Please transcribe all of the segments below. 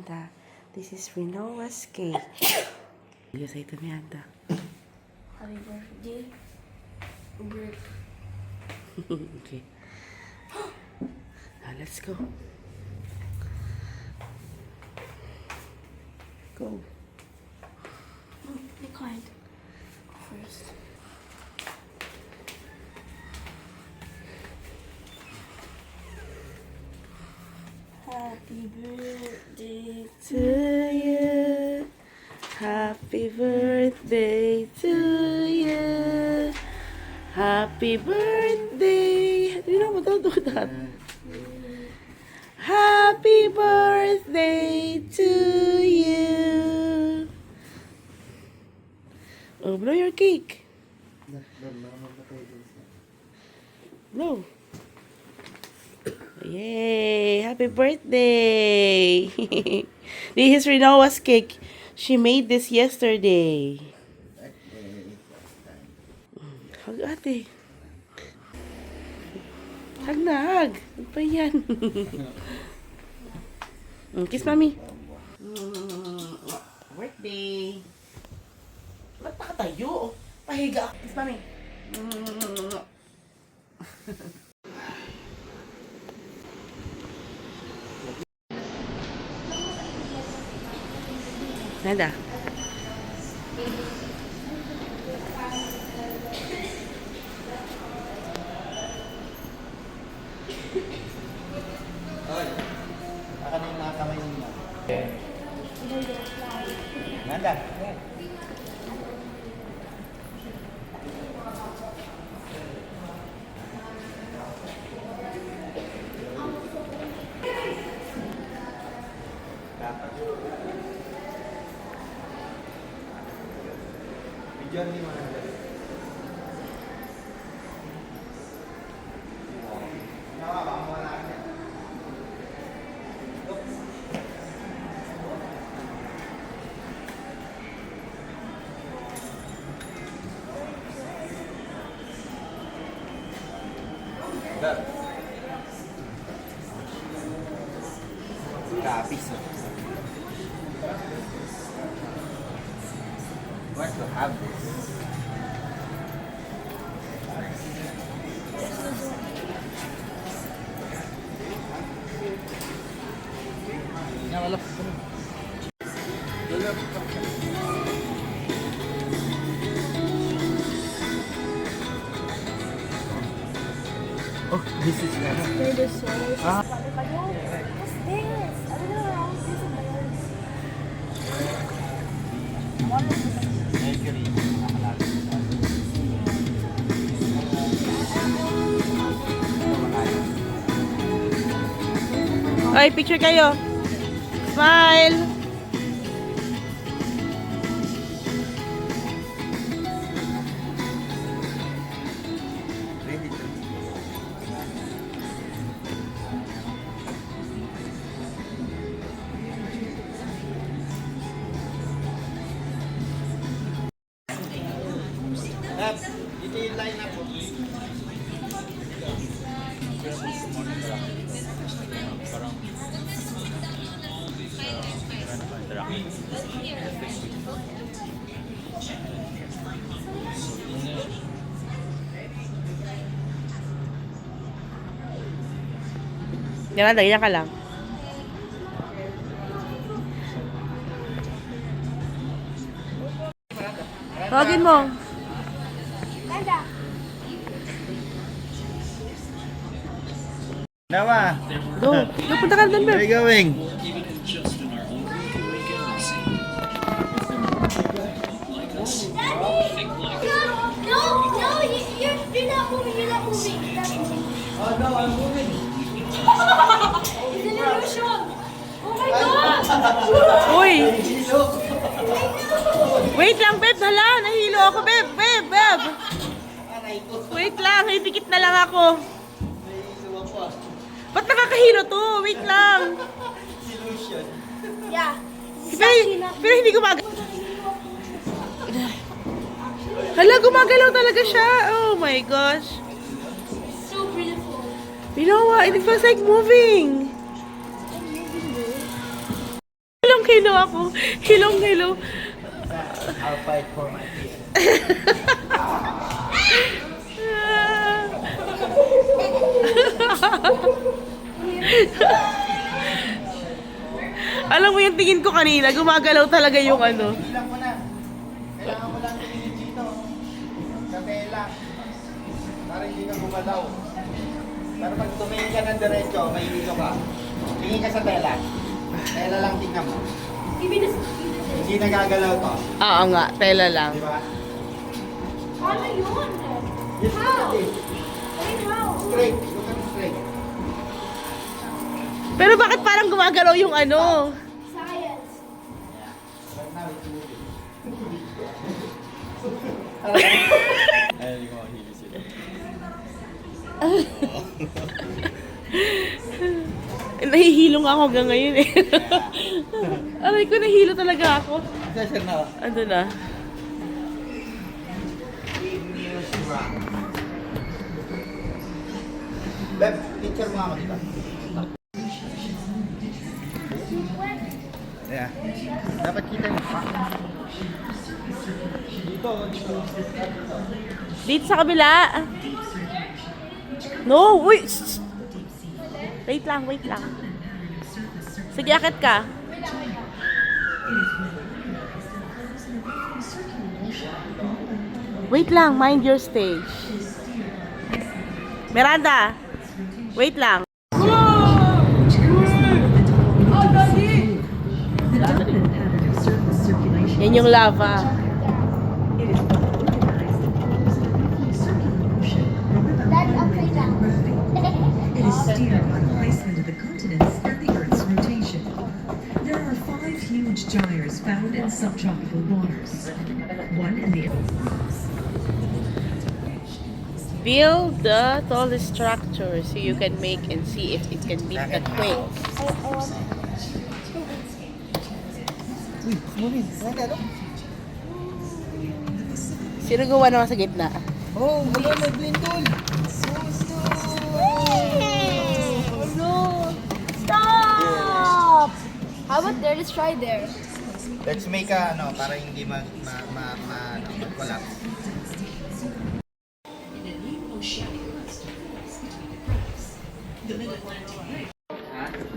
Miranda. This is Renoa's cake. You say to Miranda. Happy birthday. Okay. Now let's go. Go. Oh, be kind. First. Happy birthday To you. Happy birthday to you. Happy birthday. You know, don't do that. Happy birthday to you. Oh, blow your cake. Blow. Yay! Happy birthday! This is Renoa's cake. She made this yesterday. Hug ate. Hug na, hug. Ano pa yan? Kiss mami. Birthday. Ba't nakatayo? Pahiga. Kiss mami. Nada. Oy, aka na yung mga kamay niyo. Nanda. Video ni mana? Nawa ba mo na niya? Habis. What to have this? Ya, wala. Oh, this is They're the souls. Ah. What's this? I don't know. This is Mercury. Oy, picture kayo. Smile. Ready to. Ito yung line up po. Yan na, yan ka lang. Tawagin mo. Nanda. Nawa, Go. Go, punta ka na doon, where are Beb. you going? No, you're not moving. You're not moving. Oh no, I'm moving. It's an illusion. Oh my God. Uy. Wait lang, Beb. Hala, nahilo ako, Beb. Beb. Wait lang, hipikit na lang ako. Ba't nakakahilo to? Wait lang. Illusion. Yeah. Pero hindi gumagalaw. Hala, gumagalaw talaga siya. Oh my gosh. So beautiful. You know what? It feels like moving. Hilong-hilo ako. Hilong-hilo. I'll fight for my kids. Alam mo yung tingin ko kanina, gumagalaw talaga yung ano. Bilang mo na. Kailangan mo lang tingin dito. Sa tela. Para hindi ka gumalaw. Pero pag tumingin ka ng diretso, may hilo ka. Tingin ka sa tela. Tela lang tingnan mo. Hindi nagagalaw to. Oo nga, tela lang. Di ba? Paano yun? Yes, How? yes. I mean, how? Straight. Look at straight. Pero bakit parang gumagalaw yung ano? Science. Right now it's moving. Ay, hindi ko makahili sila. Nahihilo nga ako hanggang ngayon eh. Aray ko, nahihilo talaga ako. Session na. Ando na. Beb, picture mo ako dito. Yeah. Dapat kita yung pa. Dito, dito. Dito sa kabila. No, wait. Shh. Wait lang, wait lang. Sige, akit ka. Wait lang, mind your stage. Miranda, wait lang. Yan yung lava. That's upside down. It is steered by the placement of the continents and the Earth's rotation. There are 5 huge gyres found in subtropical waters. One in the Build the tallest structure so you can make and see if it can beat the quake. I want Uy, moving. Ano? Sino gawa naman sa gitna? Oh, wala may green doon. Oh no! Stop! How about there? Let's try there. Let's make a, ano, para hindi mag-collapse.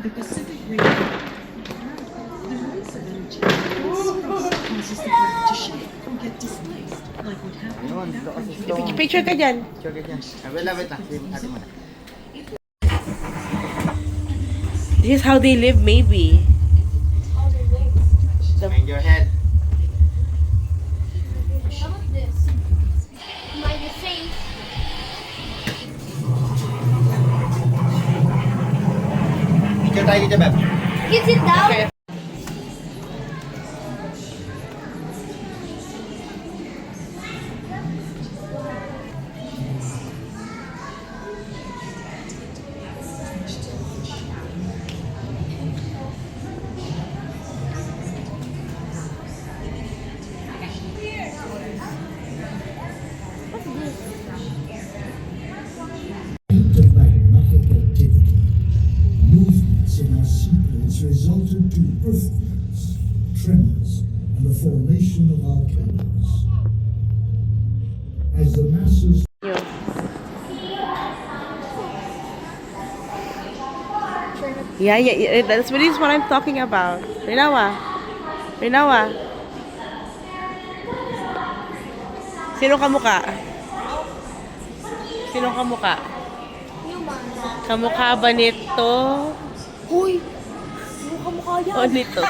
The Pacific region. The release of energy causes the Earth to shake or get displaced, like what happened Yun, in ito kasi Africa. itong... Picture ka dyan. Picture ka dyan. Wait lang. Ate mo na. This is how they live, maybe. Mind your head. How about this? Mind your face. Picture tayo dito, Beb. You sit down. Okay. Magnetic activity. Movements in our sequence resulted to earthquakes, tremors, and the formation of volcanoes. As the masses Yun. Yeah, that's what is what I'm talking about. Rinawa. Sino kamukha? Human. Kamukha ba nito? Uy! Mukha yan. O nito?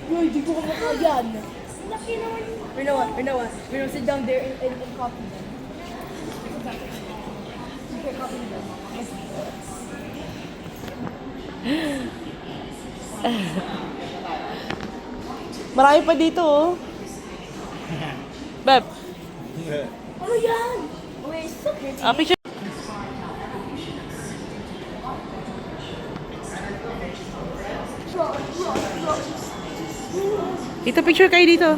Uy, di ko mukha yan. Laki naman yun. Rinawa, sit down there and copy them. Okay, copy them. Marami pa dito, oh. Beb, Ano yan? Wait, so pretty. picture. Dito, picture kayo dito.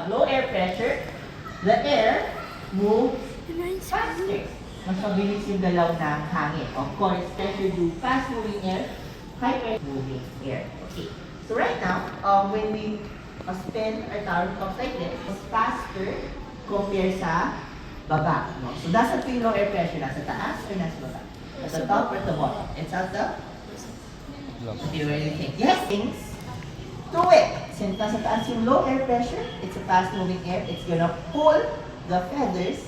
Low air pressure, the air moves faster. Mas mabilis yung galaw ng hangin. Of course, pressure do fast moving air, high pressure moving air. Okay. So right now, when we spin our tower cups like this, it's faster compared sa baba. No? So nasa po yung low air pressure? Nasa taas or nasa baba? At the top or the bottom? It's at the... What do you really think? Yes, things to it. Since nasa taas yung low air pressure, it's a fast moving air. It's gonna pull the feathers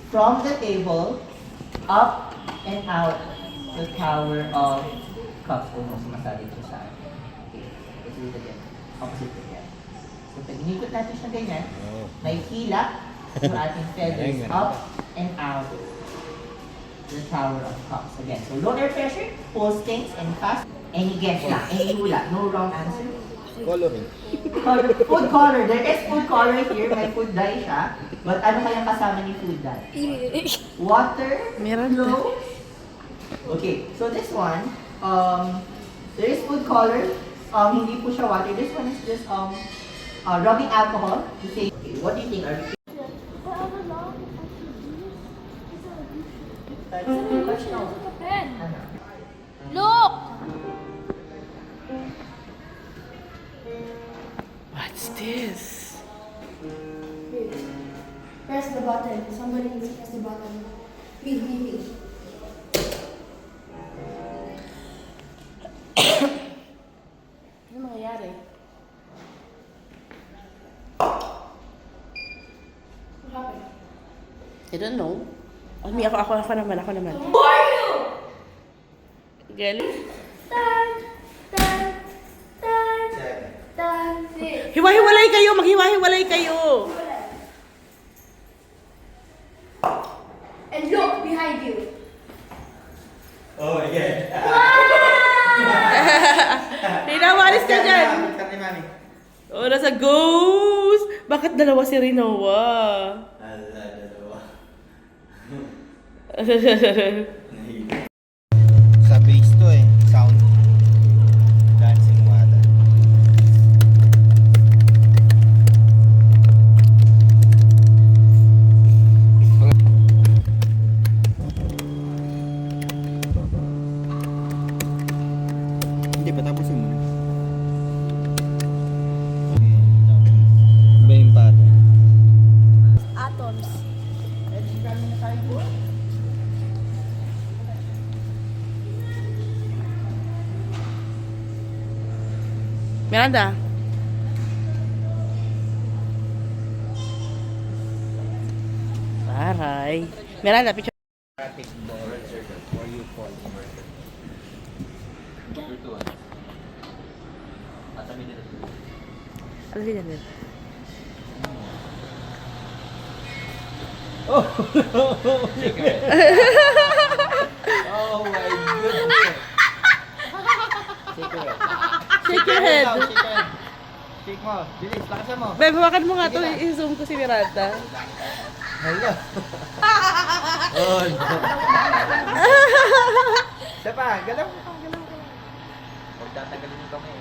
from the table up and out the tower of cups. Almost masabi ko sa akin. Okay, let's do it again. Opposite again. So pag inikot natin siya ganyan, may hila yung ating feathers up and out the tower of cups. Again, so low air pressure pulls things and fast. Any guess lang, any hula, no wrong answer. Coloring. Food color. There is food color here. May food dye siya. But ano kayang kasama ni food dye? Water, Meron flow. Okay, so this one, there is food color. Hindi po siya water. This one is just rubbing alcohol. To say, okay, what do you think? Are we... Ano? Look! What's this? Press the button. Somebody needs to press the button. Me. Ano mangyayari? What happened? I don't know. Ako naman. Who are you? Galing. Tan, tan, tan, tan, sit. Hiwa-hiwalay kayo! Maghiwa-hiwalay kayo! And look behind you. Oh, yeah. Rina, maalis ka dyan! Kami, mami. Oh, nasa ghost! Bakit dalawa si Rinoa? Dalawa. Sa bass to eh. Sound. Dancing water. Hindi pa tapos yun. Iba yung pattern. Atoms. Miranda. Aray. Miranda, picture. Traffic ball or you fall immersion. Ito Atabi nila. Ano din yan? Oh my goodness. Shake Shake your head. Shake mo. Bilis, lakasan mo. Bebe, bakit mo nga to? I-zoom ko si Miranda. Hello. Oh, no. Isa pa, galaw ka. Huwag tatagalin yung kamay.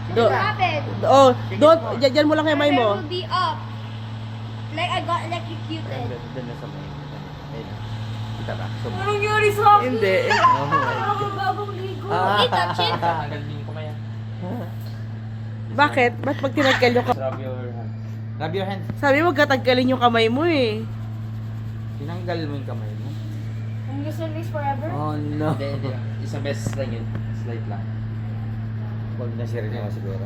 Do, What happened? oh, don't, dyan mo lang kamay My mo. hair will be up. Like I got electrocuted. Doon na sa may. Ayun. Kita ba? So, Anong nangyari sa akin? Hindi. oh my Ako bagong ligo. Ah. Hey, touch it. Tatagalin yung kamay. Bakit? Ba't pag tinaggal yung kamay? Rub your hand. Rub your hand. Sabi mo, gataggalin yung kamay mo eh. Tinanggal mo yung kamay mo. I'm gonna say this forever. Oh no. Hindi. Isang beses lang yun. Slight lang. Huwag na share niya siguro.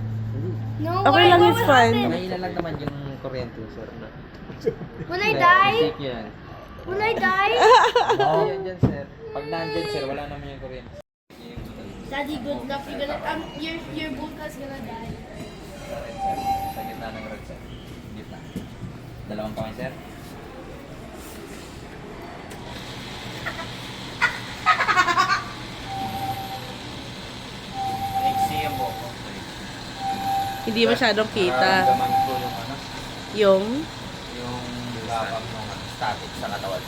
No, Okay lang, it's fine. Mahina lang naman yung kuryente, sir. When I die? Shake yan. When I die? Oo. Yan dyan, sir. Pag nandyan, sir, wala naman yung kuryente. Daddy, good luck. You're gonna, your Bulka's gonna die. Sa gitna ng rod, sir. Gitna. Dalawang kamay, sir. Nagsiyam mo ko. Hindi masyadong kita. Nararamdaman ko yung ano, Yung? yung lapang ng static sa katawan.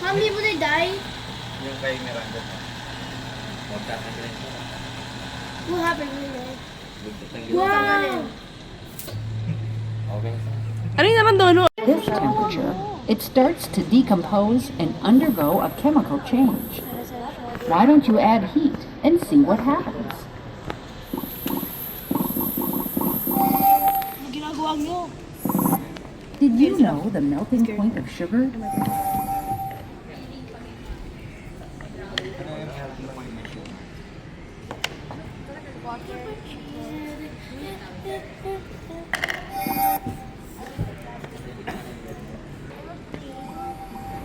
How many would I die? Yung kay Miranda mo. Huwag tatanggalin mo. What happened when I die? Tanggalin. Wow! Okay. Ano yung naman doon? This temperature it starts to decompose and undergo a chemical change. Why don't you add heat and see what happens? Ano ginagawa nyo? Did you know the melting point of sugar?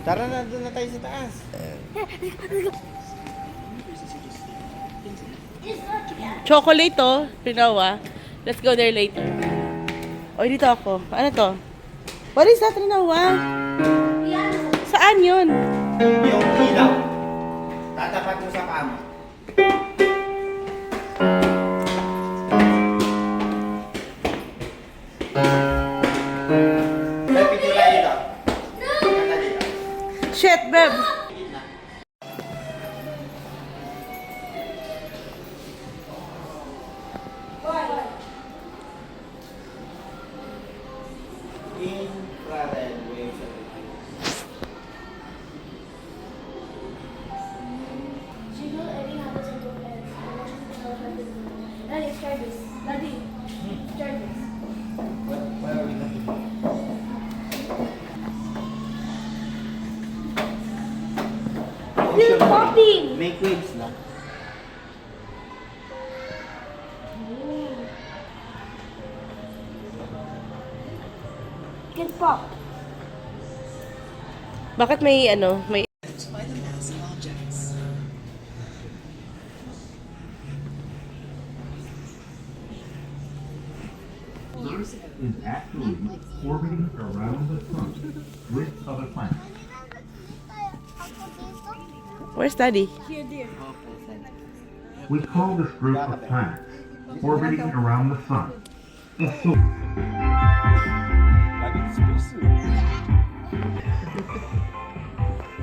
Tara na, doon na tayo sa taas. Chocolate to, Rinawa. Let's go there later. Oy, dito ako. Ano to? What is that, Rinawa? Saan yun? Yung ilaw. Tatapat mo sa kama. May picture tayo dito. Ganda dito. Shit, Beb! Infrared waves. Daddy, try this. Daddy, try this. Where are we going? You're popping! Make waves lang. Can pop. Bakit may ano, may... by the mass of objects. Earth is actually orbiting around the sun with other planets. Where's Daddy? We call this group of planets orbiting around the sun the solar.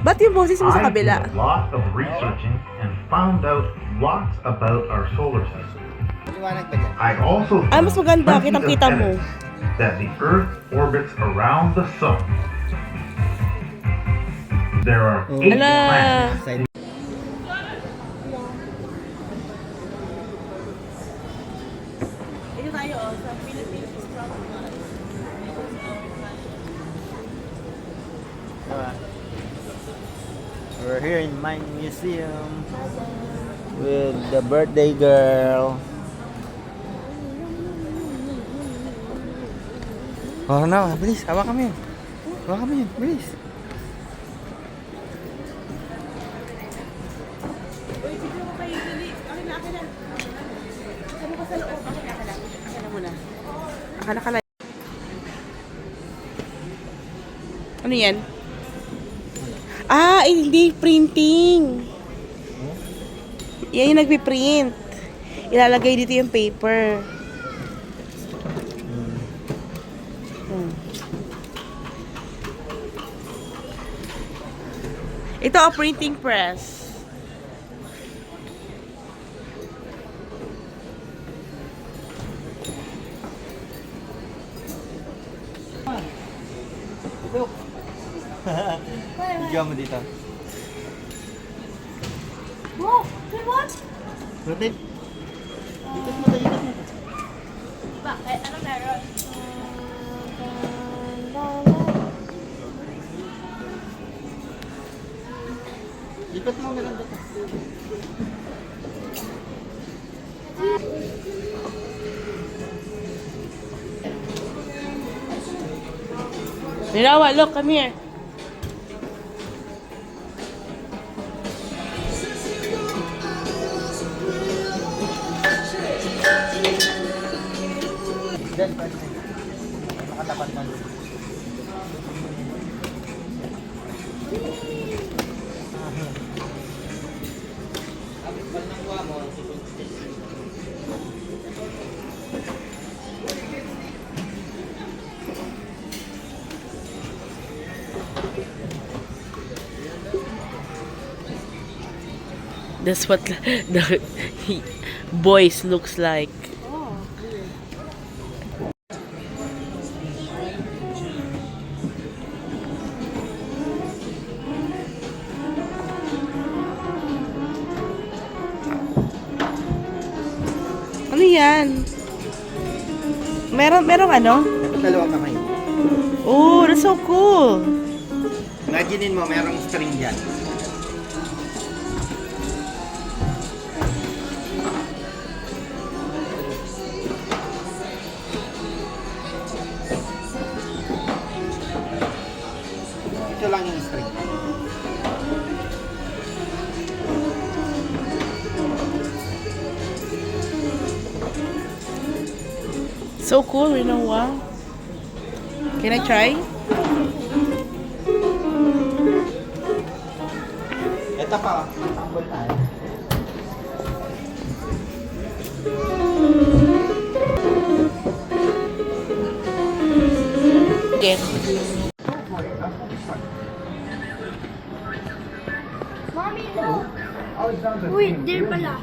Ba't yung boses mo sa I did kabila? a lot of researching and found out lots about our solar system. Maliwanag ba dyan? I also Ah, mas found maganda. plenty of Kitang-kita mo. evidence that the Earth orbits around the sun. There are 8 Ala! planets. Ito tayo, sa Philippines We're here in Mine Museum with the birthday girl. Oh no, bilis, hawa kami. Hawa kami, bilis. Uy, bigyan mo kayo, Lili. Akin na, akin na. Sabi ko sa loob. Akin na. Akin na muna. Akin na ka na. Ano yan? Ah, hindi. Printing. Yan yung nagpiprint. Ilalagay dito yung paper. Ito ang printing press. Bigyan mo dito. Whoa! Wait, what? Rotate. Bakit? Ano meron? Lipat mo meron dito. Mirawa, look, come here. Diyan, pwede. Nakatapat na doon. That's what the voice looks like. yan? Merong ano? Dapat dalawang kamay. Oh, that's so cool. Imaginein mo, merong string dyan. Ito lang yung string. So cool, you know what? Can I try? Ito pa, matambol tayo. Again. Mommy, look. Wait, there pala.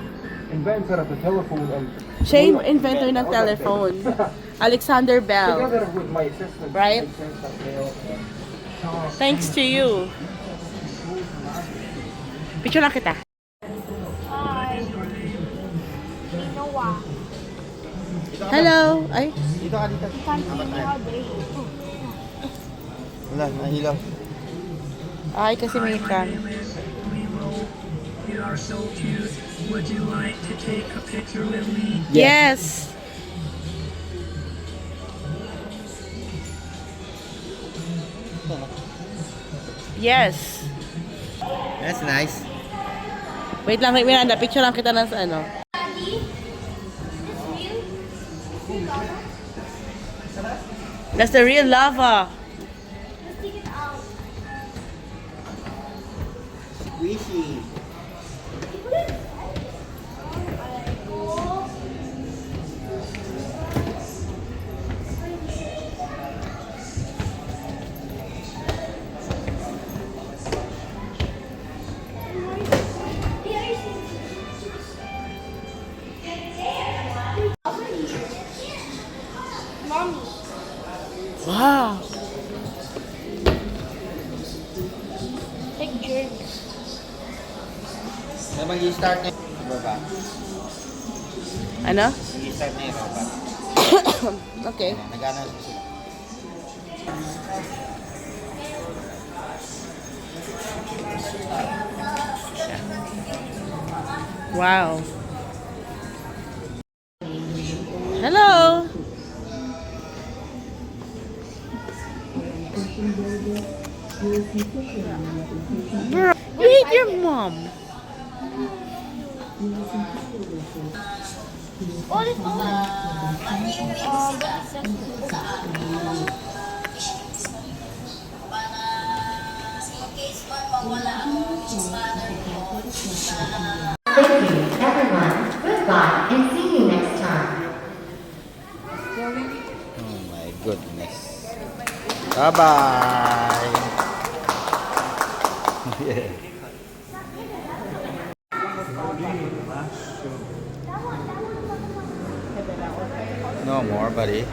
Inventor of the telephone and Siya yung inventor ng telephone. Alexander Bell. together with my assistant, Right? I sent that mail. Thanks to you. Picture lang kita. Hi. Noah. Hello. Ay, Dito ka dito. Can't see me how they. Wala, nahilaw. ay kasi may cam. Yes. Yes. That's nice. Wait lang, Miranda. Picture lang kita ng ano. Daddy, this real? That's the real lava. Let's take it out. Squishy. Mommy. Wow. Take jerks. Na mag-i-start na yung robot. Ano? Mag-i-start na yung robot. Okay. Nagana na sila. Wow. Hello. Bro, you hate your mom. Oh, this one. Thank you, everyone. Goodbye, and see you next time. Oh my goodness. Bye-bye. Yeah. No more, buddy.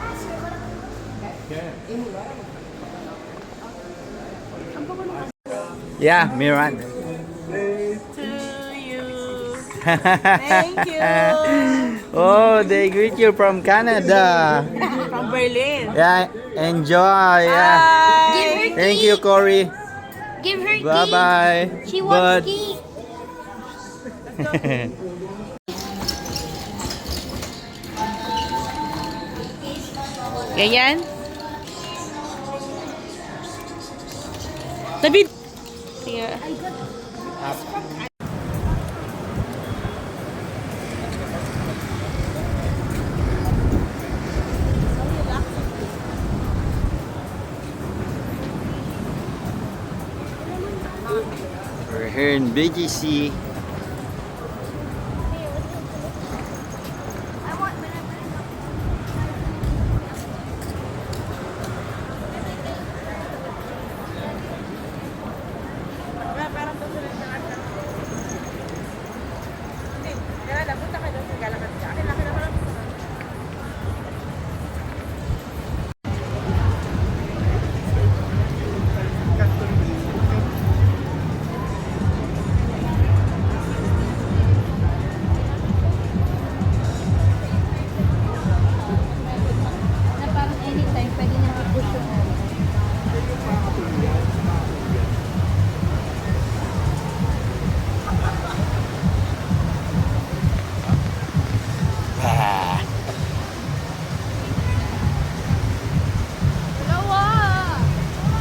Yeah, Miran. To you. Thank you. Oh, they greet you from Canada. From Berlin. Yeah, enjoy. Yeah. Bye. Thank you, Corey. Give her Bye-bye. She wants cake. Ganyan. David. Yeah. We're here in BGC.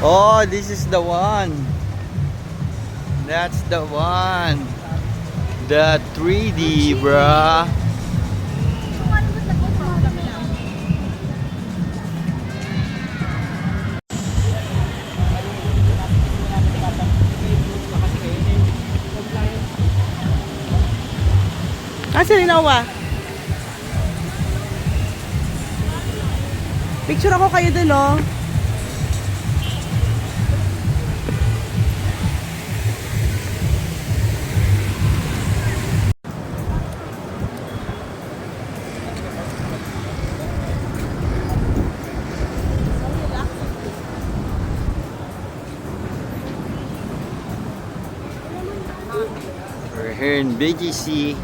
Oh, this is the one. That's the one. The 3D, bruh. Kasi Rinawa. Picture ako kayo dun, oh. We're here in BGC.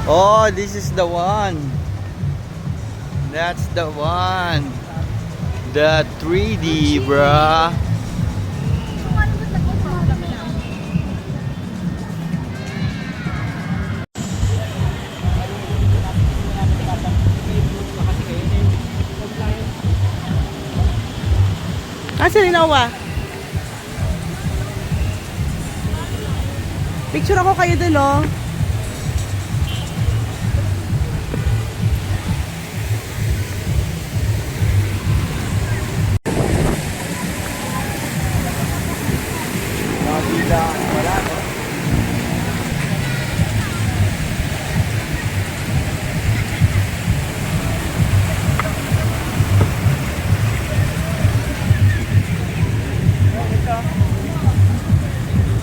Oh, this is the one. That's the one. The 3D, bruh. Kasi Rinawa. Picture ako kayo dun, oh.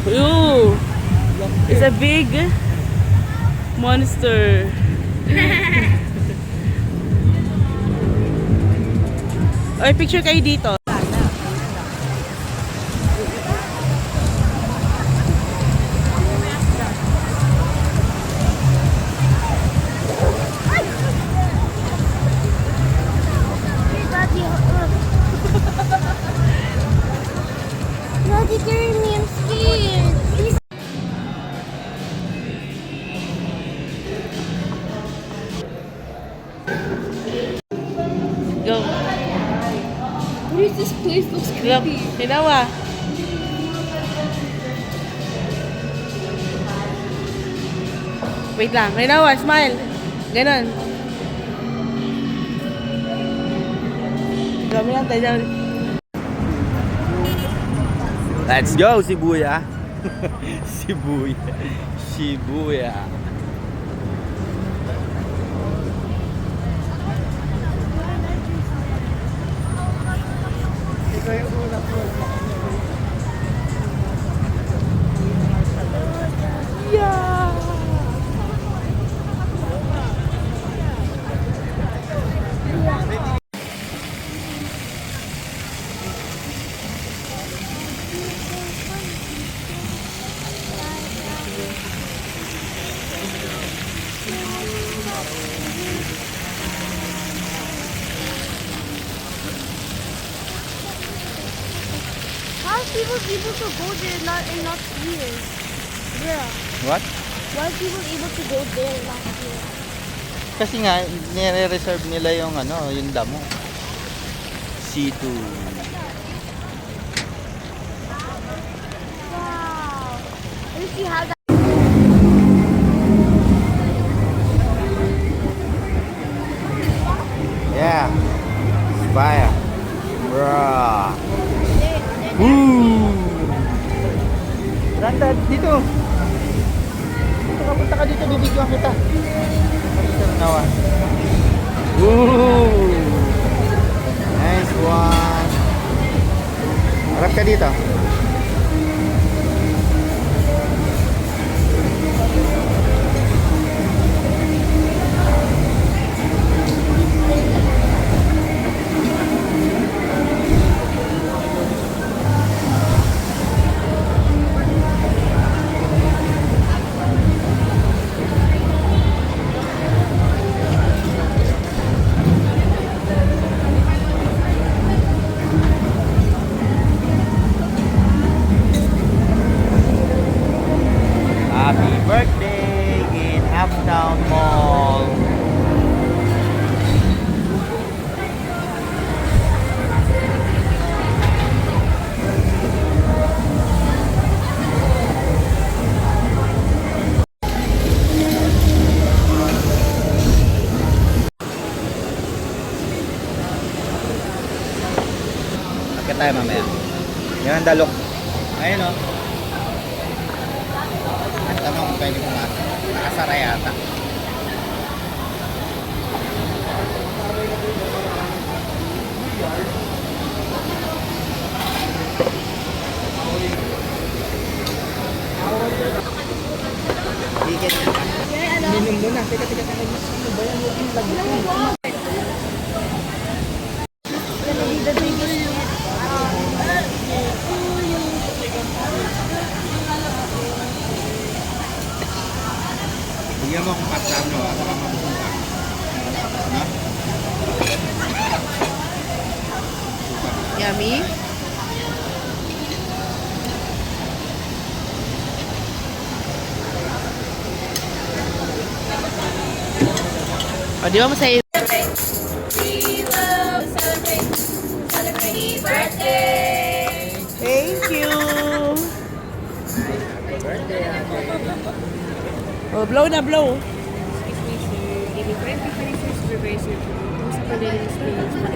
Ooh, it's a big monster. Oy, picture kayo dito. Daddy, carry me, I'm scared. Please. Go. What is this place? Looks Look, creepy. Rinawa. Wait lang. Rinawa, smile. Ganon. Dami lang tayo. Let's go, Shibuya. Shibuya. Shibuya. How are people able to go there and not here? Yeah. What? Why are people able to go there and not here? Kasi nga, nire-reserve nila yung ano, yung damo. C2. Wow. Let's see how that. Yeah. Fire. Bruh. Woo! Randa, dito. Dito ka pa. punta ka dito, bibidyoan kita. Mr. Nawa. Woo! Nice one. Harap ka dito. Happy birthday in Uptown Mall. Agad tayo mamaya. Yan ang dalok. Ayun o. Ang tanong kung pwede pumasok. Nakasara yata. Ticket na. Minum muna. Teka. Ano ba yan? Huwag yung lagi. Bigyan mo akong pasano, baka mabusog ka. Ha? Yummy? O, di ba masaya? Thank you! Oh, blow na, blow. Excuse me, sir. Any 20 pesos reverse your sa pagdating space.